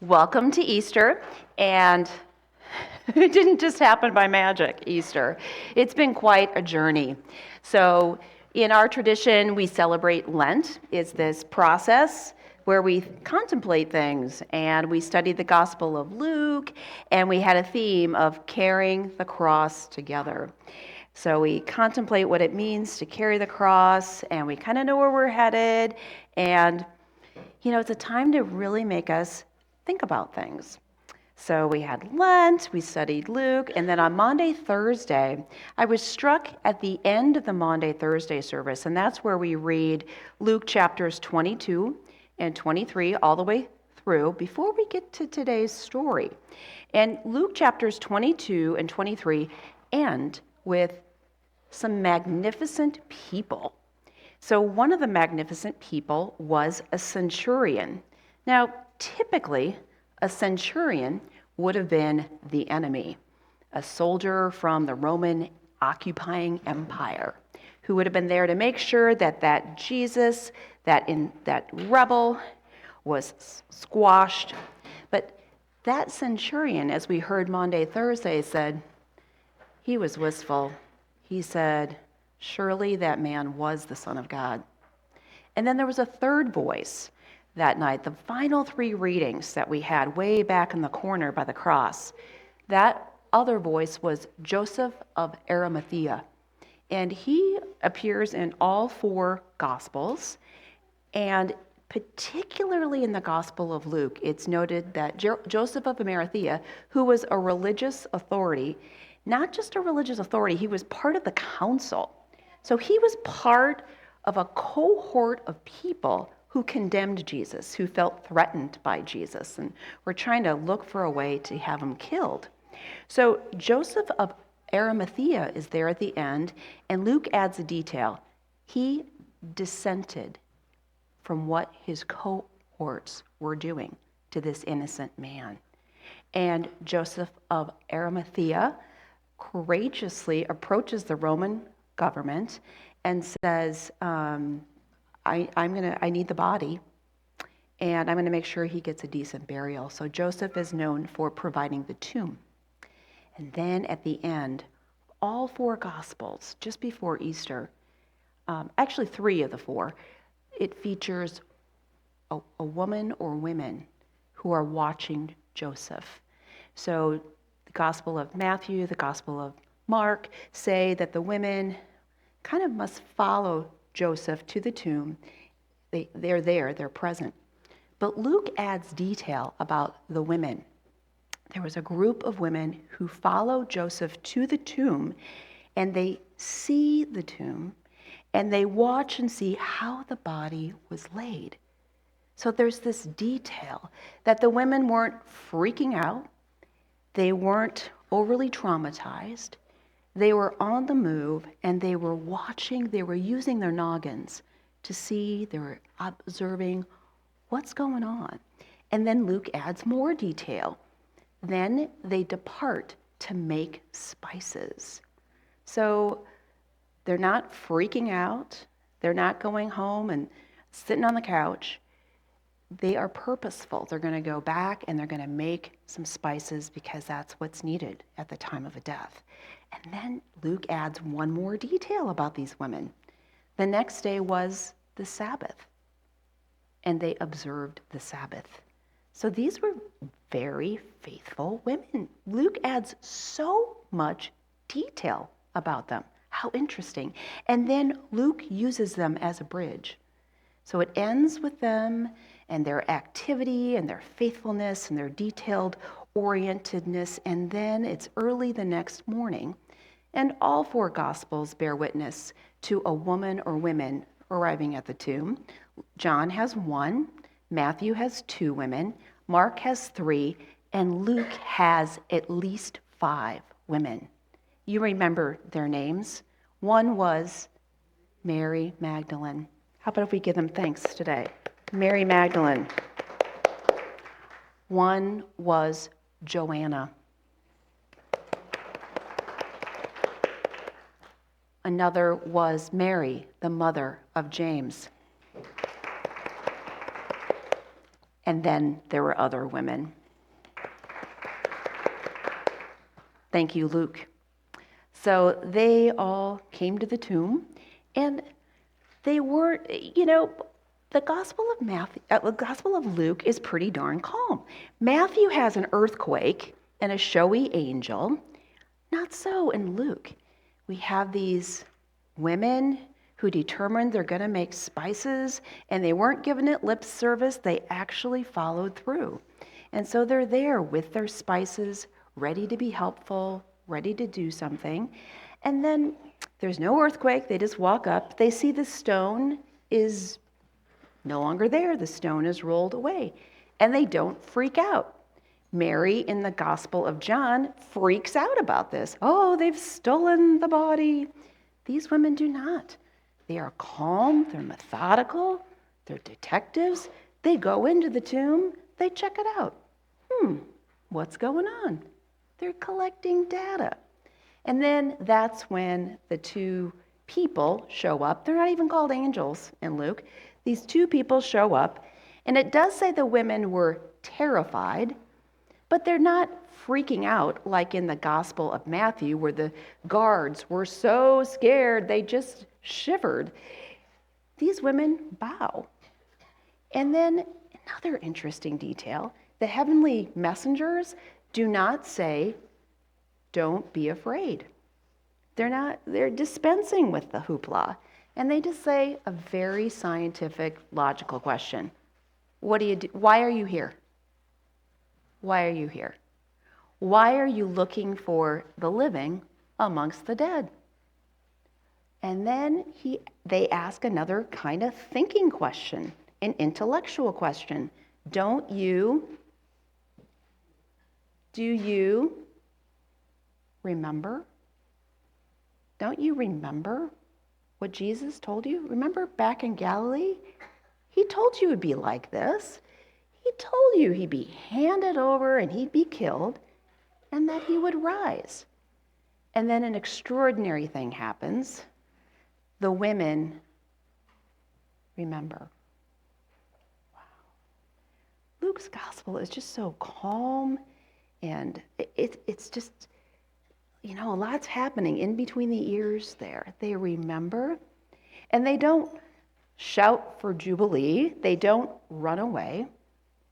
Welcome to Easter, and it didn't just happen by magic, Easter. It's been quite a journey. So, in our tradition, we celebrate Lent. It's this process where we contemplate things, and we studied the Gospel of Luke, and we had a theme of carrying the cross together. So we contemplate what it means to carry the cross, and we kind of know where we're headed, and it's a time to really make us think about things. So we had Lent, we studied Luke, and then on Maundy, Thursday, I was struck at the end of the Maundy, Thursday service, and that's where we read Luke chapters 22 and 23 all the way through before we get to today's story. And Luke chapters 22 and 23 end with some magnificent people. So one of the magnificent people was a centurion. Now, typically, a centurion would have been the enemy, a soldier from the Roman occupying empire, who would have been there to make sure that Jesus, that rebel, was squashed. But that centurion, as we heard Maundy, Thursday, said, he was wistful. He said, surely that man was the Son of God. And then there was a third voice that night, the final three readings that we had way back in the corner by the cross. That other voice was Joseph of Arimathea. And he appears in all four Gospels. And particularly in the Gospel of Luke, it's noted that Joseph of Arimathea, who was a religious authority, not just a religious authority, he was part of the council. So he was part of a cohort of people who condemned Jesus, who felt threatened by Jesus, and were trying to look for a way to have him killed. So Joseph of Arimathea is there at the end, and Luke adds a detail. He dissented from what his cohorts were doing to this innocent man. And Joseph of Arimathea courageously approaches the Roman government and says, I need the body, and I'm going to make sure he gets a decent burial. So Joseph is known for providing the tomb. And then at the end, all four Gospels, just before Easter, actually three of the four, it features a woman or women who are watching Joseph. So the Gospel of Matthew, the Gospel of Mark say that the women kind of must follow Joseph to the tomb. They're there, they're present. But Luke adds detail about the women. There was a group of women who follow Joseph to the tomb, and they see the tomb, and they watch and see how the body was laid. So there's this detail that the women weren't freaking out, they weren't overly traumatized, they were on the move, and they were watching, they were using their noggins to see, they were observing what's going on. And then Luke adds more detail. Then they depart to make spices. So they're not freaking out, they're not going home and sitting on the couch. They are purposeful. They're going to go back and they're going to make some spices because that's what's needed at the time of a death. And then Luke adds one more detail about these women. The next day was the Sabbath, and they observed the Sabbath. So these were very faithful women. Luke adds so much detail about them. How interesting. And then Luke uses them as a bridge. So it ends with them and their activity and their faithfulness and their detailed orientedness, and then it's early the next morning, and all four Gospels bear witness to a woman or women arriving at the tomb. John has one, Matthew has two women, Mark has three, and Luke has at least 5 women. You remember their names. One was Mary Magdalene. How about if we give them thanks today? Mary Magdalene. One was Joanna. Another was Mary, the mother of James. And then there were other women. Thank you, Luke. So they all came to the tomb, and they were, the Gospel of Luke is pretty darn calm. Matthew has an earthquake and a showy angel. Not so in Luke. We have these women who determined they're going to make spices, and they weren't giving it lip service. They actually followed through. And so they're there with their spices, ready to be helpful, ready to do something. And then there's no earthquake. They just walk up. They see the stone is no longer there. The stone is rolled away. And they don't freak out. Mary in the Gospel of John freaks out about this. Oh, they've stolen the body. These women do not. They are calm, they're methodical, they're detectives. They go into the tomb, they check it out. What's going on? They're collecting data. And then that's when the two people show up. They're not even called angels in Luke. These two people show up, and it does say the women were terrified, but they're not freaking out like in the Gospel of Matthew, where the guards were so scared they just shivered. These women bow. And then another interesting detail, the heavenly messengers do not say, "Don't be afraid." They're dispensing with the hoopla. And they just say a very scientific, logical question. What do you do? Why are you here? Why are you here? Why are you looking for the living amongst the dead? And then they ask another kind of thinking question, an intellectual question. Do you remember? Don't you remember what Jesus told you? Remember back in Galilee? He told you it would be like this. He told you he'd be handed over and he'd be killed and that he would rise. And then an extraordinary thing happens. The women remember. Wow. Luke's gospel is just so calm, and it's just, a lot's happening in between the ears there. They remember, and they don't shout for jubilee. They don't run away.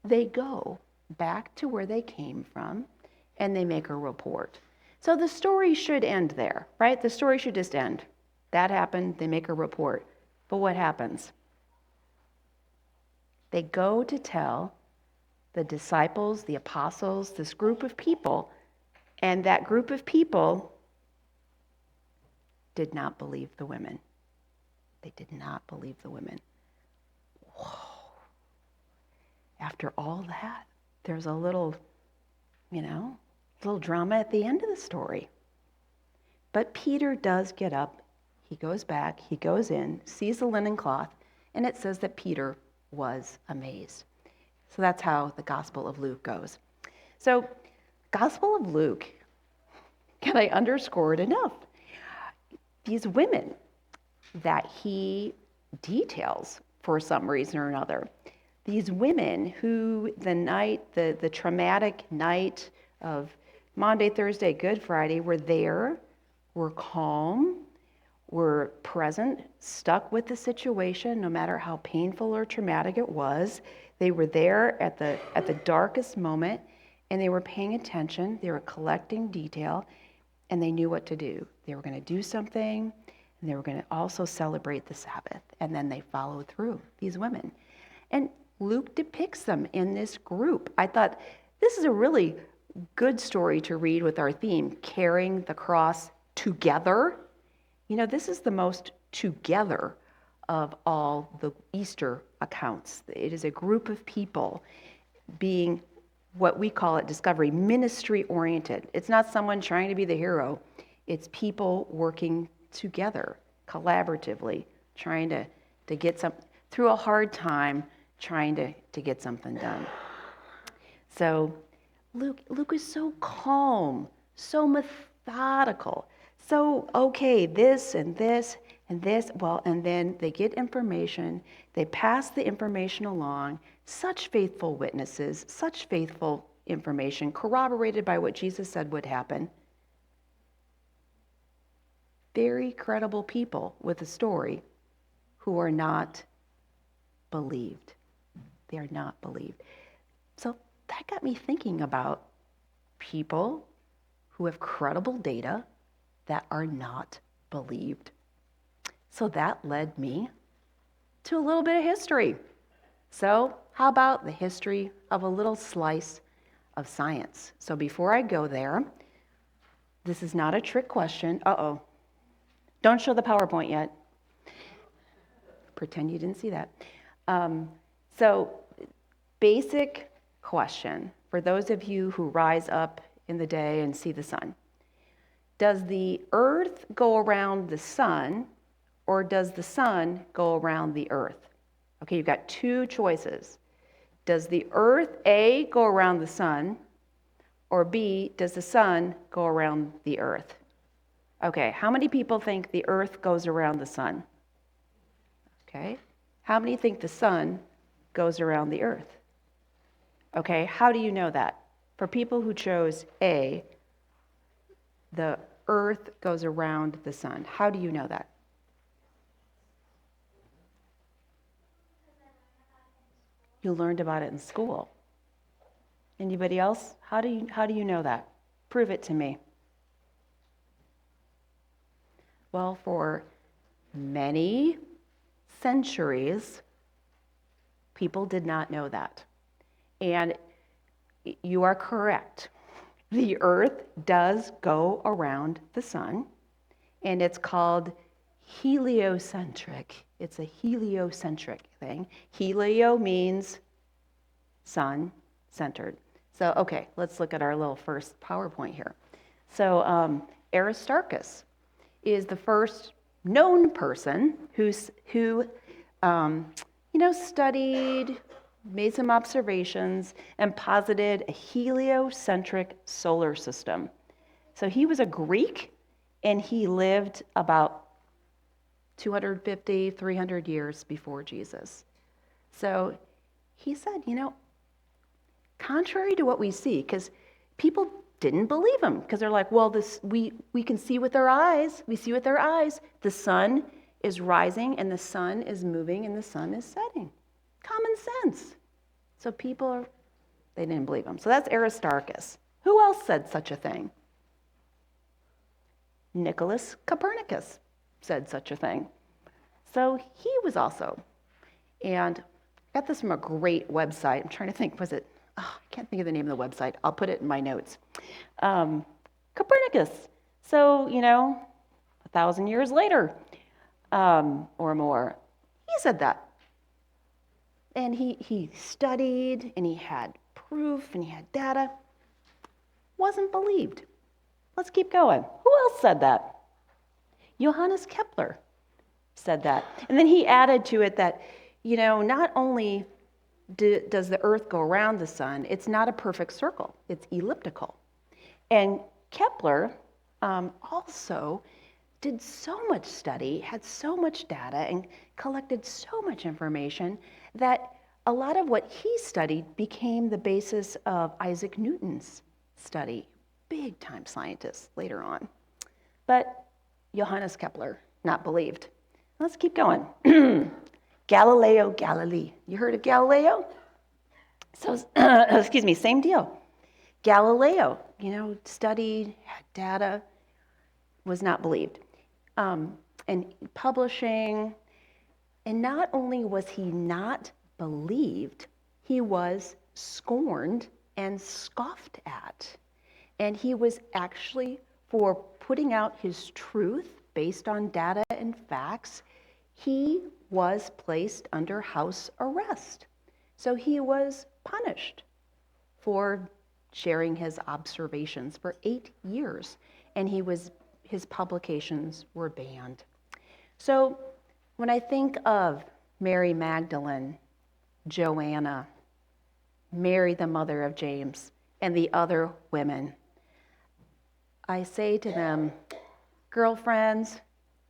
They go back to where they came from, and they make a report. So the story should end there, right? The story should just end. That happened, they make a report. But what happens? They go to tell the disciples, the apostles, this group of people, and that group of people did not believe the women. They did not believe the women. Whoa. After all that, there's a little drama at the end of the story. But Peter does get up. He goes back, he goes in, sees the linen cloth, and it says that Peter was amazed. So that's how the Gospel of Luke goes. So, Gospel of Luke, can I underscore it enough? These women that he details for some reason or another, these women who the traumatic night of Monday, Thursday, Good Friday were there, were calm, were present, stuck with the situation, no matter how painful or traumatic it was. They were there at the darkest moment, and they were paying attention. They were collecting detail, and they knew what to do. They were going to do something, and they were going to also celebrate the Sabbath. And then they followed through, these women. And Luke depicts them in this group. I thought this is a really good story to read with our theme, carrying the cross together. This is the most together of all the Easter accounts. It is a group of people being what we call at Discovery, ministry-oriented. It's not someone trying to be the hero. It's people working together, collaboratively, trying to get through a hard time, trying to get something done. So Luke is so calm, so methodical. So, okay, this and this, And and then they get information, they pass the information along, such faithful witnesses, such faithful information, corroborated by what Jesus said would happen. Very credible people with a story who are not believed. They are not believed. So that got me thinking about people who have credible data that are not believed. So that led me to a little bit of history. So how about the history of a little slice of science? So before I go there, this is not a trick question. Uh-oh. Don't show the PowerPoint yet. Pretend you didn't see that. So basic question for those of you who rise up in the day and see the sun. Does the earth go around the sun, or does the sun go around the earth? Okay, you've got two choices. Does the earth, A, go around the sun, or B, does the sun go around the earth? Okay, how many people think the earth goes around the sun? Okay, how many think the sun goes around the earth? Okay, how do you know that? For people who chose A, the earth goes around the sun. How do you know that? You learned about it in school. Anybody else? How do you know that? Prove it to me. Well, for many centuries, people did not know that. And you are correct. The earth does go around the sun, and it's called heliocentric. It's a heliocentric thing. Helio means sun-centered. So, okay, let's look at our little first PowerPoint here. So, Aristarchus is the first known person who studied, made some observations, and posited a heliocentric solar system. So he was a Greek, and he lived about 250, 300 years before Jesus. So he said, contrary to what we see, because people didn't believe him, because they're like, well, we can see with our eyes. We see with our eyes. The sun is rising, and the sun is moving, and the sun is setting. Common sense. So they didn't believe him. So that's Aristarchus. Who else said such a thing? Nicholas Copernicus said such a thing. So he was also. And I got this from a great website. I'm trying to think, I can't think of the name of the website. I'll put it in my notes. Copernicus. So, 1,000 years later or more, he said that. And he studied, and he had proof, and he had data. Wasn't believed. Let's keep going. Who else said that? Johannes Kepler said that. And then he added to it that, not only does the earth go around the sun, it's not a perfect circle. It's elliptical. And Kepler also did so much study, had so much data, and collected so much information that a lot of what he studied became the basis of Isaac Newton's study. Big time scientist later on. But Johannes Kepler, not believed. Let's keep going. Galileo Galilei. You heard of Galileo? So, same deal. Galileo, studied, had data, was not believed. And publishing, and not only was he not believed, he was scorned and scoffed at. And he was actually, for putting out his truth based on data and facts, he was placed under house arrest. So he was punished for sharing his observations for 8 years, and his publications were banned. So when I think of Mary Magdalene, Joanna, Mary the mother of James, and the other women, I say to them, girlfriends,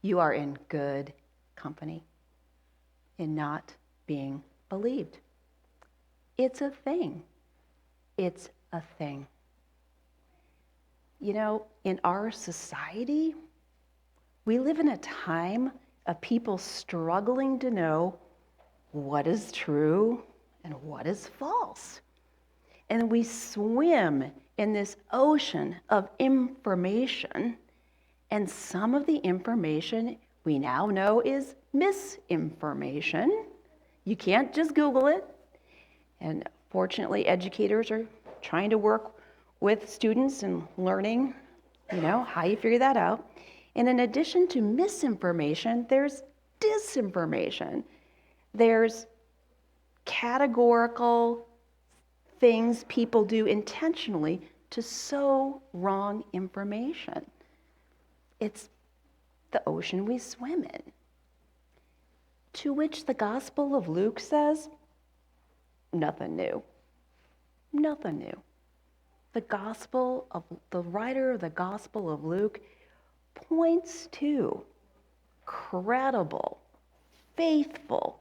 you are in good company in not being believed. It's a thing. It's a thing. You know, in our society, we live in a time of people struggling to know what is true and what is false. And we swim in this ocean of information, and some of the information we now know is misinformation. You can't just Google it. And fortunately, educators are trying to work with students and learning, how you figure that out. And in addition to misinformation, there's disinformation. There's categorical things people do intentionally to sow wrong information. It's the ocean we swim in. To which the Gospel of Luke says, nothing new. Nothing new. The writer of the Gospel of Luke points to credible, faithful,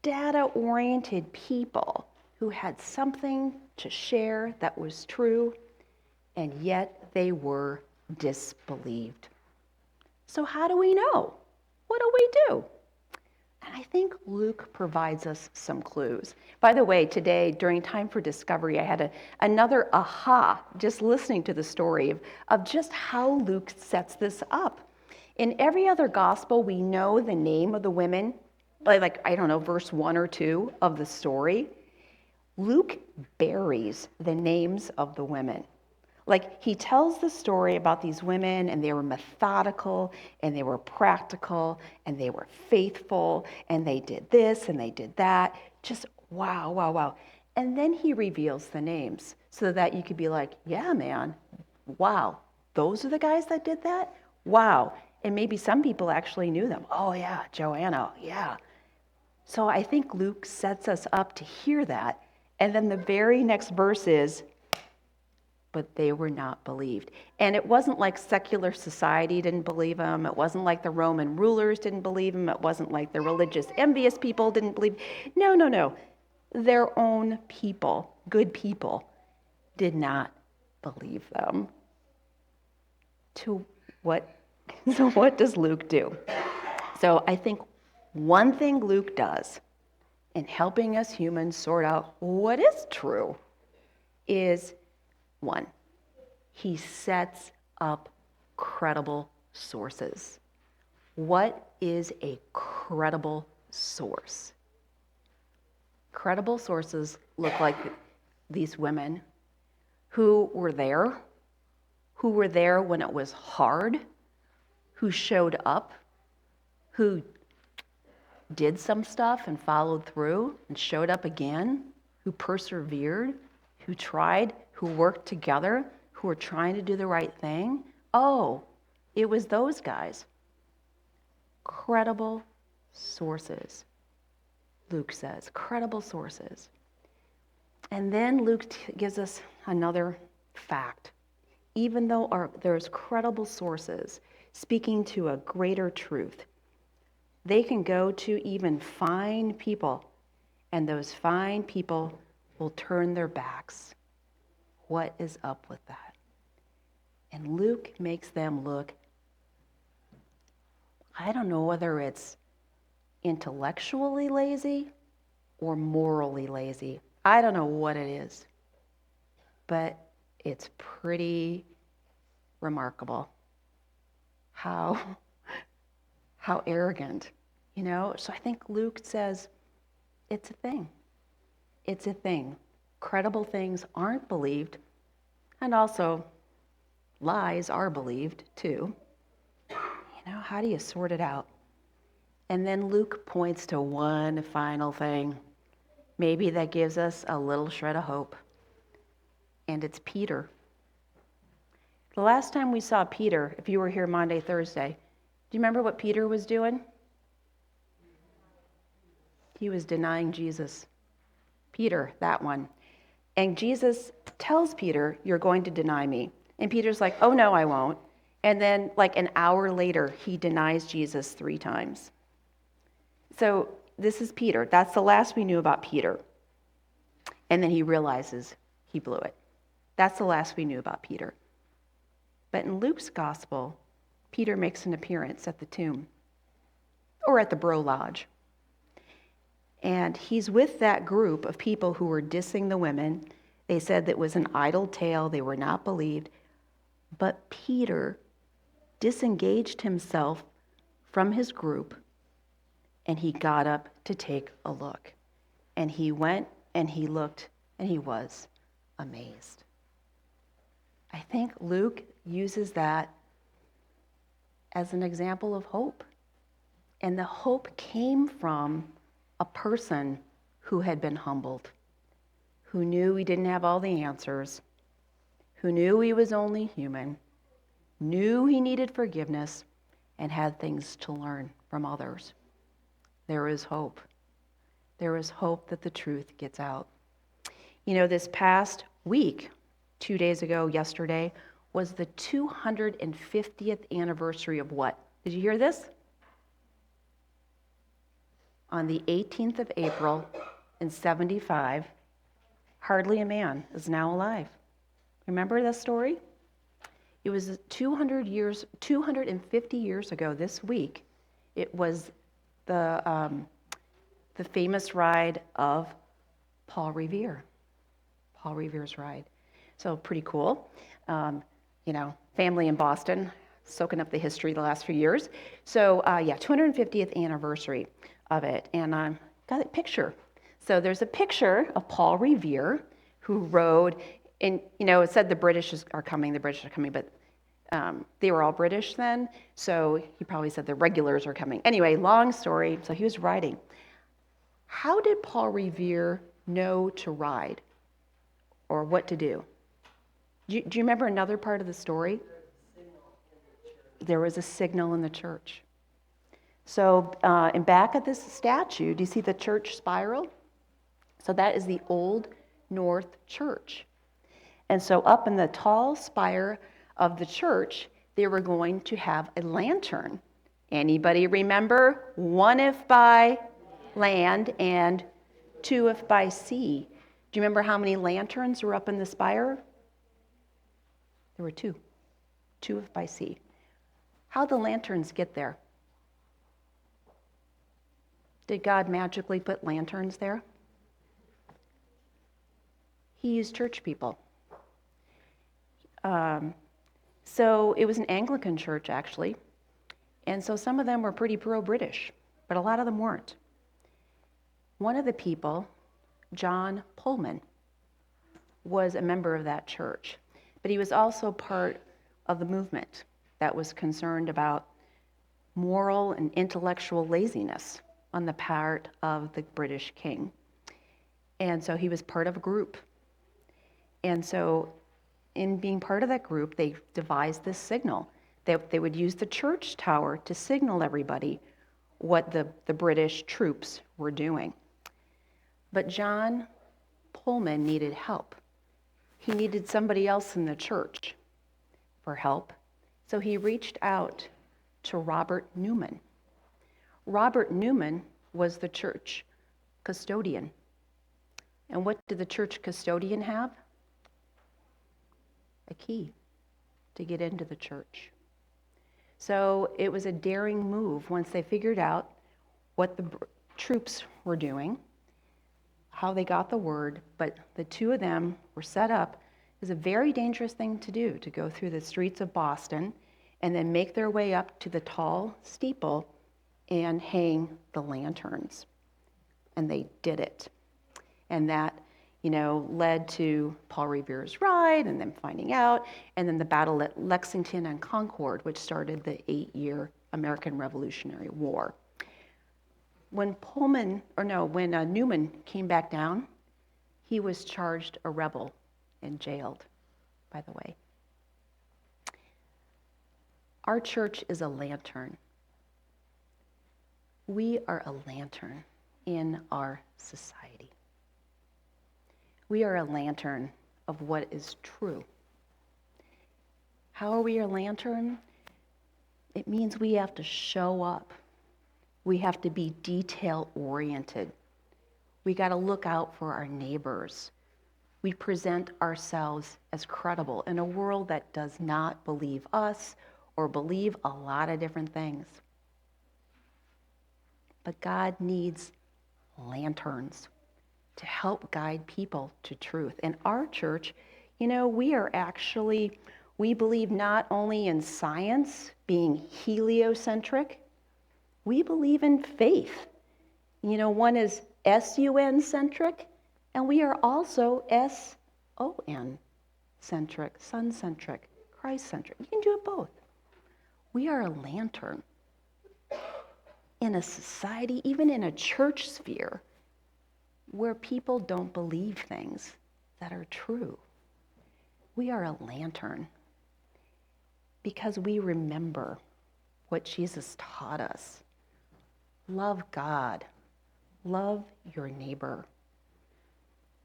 data-oriented people who had something to share that was true, and yet they were disbelieved. So how do we know? What do we do? And I think Luke provides us some clues. By the way, today, during Time for Discovery, I had another aha just listening to the story of just how Luke sets this up. In every other gospel, we know the name of the women, verse 1 or 2 of the story. Luke buries the names of the women. He tells the story about these women, and they were methodical, and they were practical, and they were faithful, and they did this, and they did that. Just wow, wow, wow. And then he reveals the names so that you could be like, yeah, man, wow, those are the guys that did that? Wow. And maybe some people actually knew them. Oh, yeah, Joanna, yeah. So I think Luke sets us up to hear that. And then the very next verse is, but they were not believed. And it wasn't like secular society didn't believe them. It wasn't like the Roman rulers didn't believe them. It wasn't like the religious, envious people didn't believe. No. Their own people, good people, did not believe them. So what does Luke do? So I think one thing Luke does in helping us humans sort out what is true is, one, he sets up credible sources. What is a credible source? Credible sources look like these women who were there when it was hard, who showed up, who did some stuff and followed through and showed up again, who persevered, who tried, who worked together, who were trying to do the right thing. Oh, it was those guys. Credible sources, Luke says. Credible sources. And then Luke gives us another fact. Even though there's credible sources speaking to a greater truth, they can go to even fine people, and those fine people will turn their backs. What is up with that? And Luke makes them look, I don't know whether it's intellectually lazy or morally lazy. I don't know what it is, but it's pretty remarkable how arrogant, So I think Luke says it's a thing. It's a thing. Credible things aren't believed, and also lies are believed too. How do you sort it out? And then Luke points to one final thing, maybe that gives us a little shred of hope, and it's Peter. The last time we saw Peter, if you were here Monday, Thursday, do you remember what Peter was doing? He was denying Jesus. Peter, that one. And Jesus tells Peter, you're going to deny me. And Peter's like, oh no, I won't. And then, like an hour later, he denies Jesus 3 times. So this is Peter. That's the last we knew about Peter. And then he realizes he blew it. That's the last we knew about Peter. But in Luke's gospel, Peter makes an appearance at the tomb or at the Bro Lodge. And he's with that group of people who were dissing the women. They said that it was an idle tale. They were not believed. But Peter disengaged himself from his group, and he got up to take a look. And he went and he looked, and he was amazed. I think Luke uses that as an example of hope. And the hope came from a person who had been humbled, who knew he didn't have all the answers, who knew he was only human, knew he needed forgiveness, and had things to learn from others. There is hope. There is hope that the truth gets out. You know, this past week, 2 days ago, yesterday, was the 250th anniversary of what? Did you hear this? On the 18th of April in 75, hardly a man is now alive. Remember that story? It was 250 years ago this week. It was the famous ride of Paul Revere. Paul Revere's ride. So pretty cool. Family in Boston, soaking up the history the last few years. So 250th anniversary of it. And got a picture. So there's a picture of Paul Revere who rode, and it said the British are coming, but they were all British then. So he probably said the regulars are coming. Anyway, long story. So he was riding. How did Paul Revere know to ride or what to do? Do you remember another part of the story? There was a signal in the church. So and back at this statue, do you see the church spiral? So that is the Old North Church. And so up in the tall spire of the church, they were going to have a lantern. Anybody remember? 1 if by land and 2 if by sea. Do you remember how many lanterns were up in the spire? There were 2. 2 if by sea. How'd the lanterns get there? Did God magically put lanterns there? He used church people. So it was an Anglican church, actually. And so some of them were pretty pro-British, but a lot of them weren't. One of the people, John Pullman, was a member of that church, but he was also part of the movement that was concerned about moral and intellectual laziness on the part of the British king. And so he was part of a group. And so in being part of that group, they devised this signal. They would use the church tower to signal everybody what the British troops were doing. But John Pullman needed help. He needed somebody else in the church for help. So he reached out to Robert Newman. Robert Newman was the church custodian. And what did the church custodian have? A key to get into the church. So it was a daring move once they figured out what the troops were doing, how they got the word, but the 2 of them were set up. It was a very dangerous thing to do, to go through the streets of Boston and then make their way up to the tall steeple and hang the lanterns. And they did it. And that, led to Paul Revere's ride and them finding out, and then the battle at Lexington and Concord, which started the 8-year American Revolutionary War. When Newman came back down, he was charged a rebel and jailed, by the way. Our church is a lantern. We are a lantern in our society. We are a lantern of what is true. How are we a lantern? It means we have to show up. We have to be detail-oriented. We got to look out for our neighbors. We present ourselves as credible in a world that does not believe us or believe a lot of different things. But God needs lanterns to help guide people to truth. And our church, we believe not only in science being heliocentric, we believe in faith. One is SUN-centric, and we are also SON-centric, sun-centric, Christ-centric. You can do it both. We are a lantern in a society, even in a church sphere, where people don't believe things that are true. We are a lantern because we remember what Jesus taught us. Love God. Love your neighbor.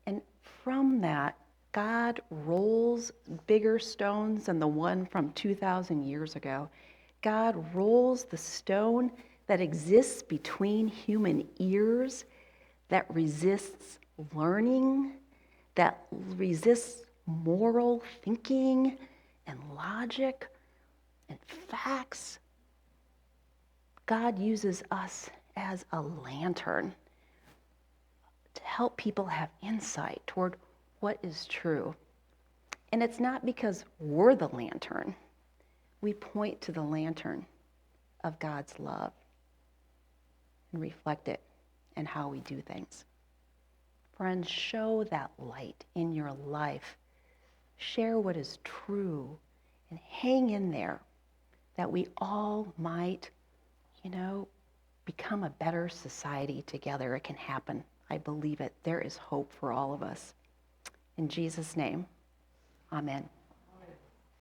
And from that, God rolls bigger stones than the one from 2,000 years ago. God rolls the stone that exists between human ears, that resists learning, that resists moral thinking and logic and facts. God uses us as a lantern to help people have insight toward what is true. And it's not because we're the lantern. We point to the lantern of God's love and reflect it in how we do things. Friends, show that light in your life. Share what is true and hang in there that we all might, become a better society together. It can happen. I believe it. There is hope for all of us. In Jesus' name, amen.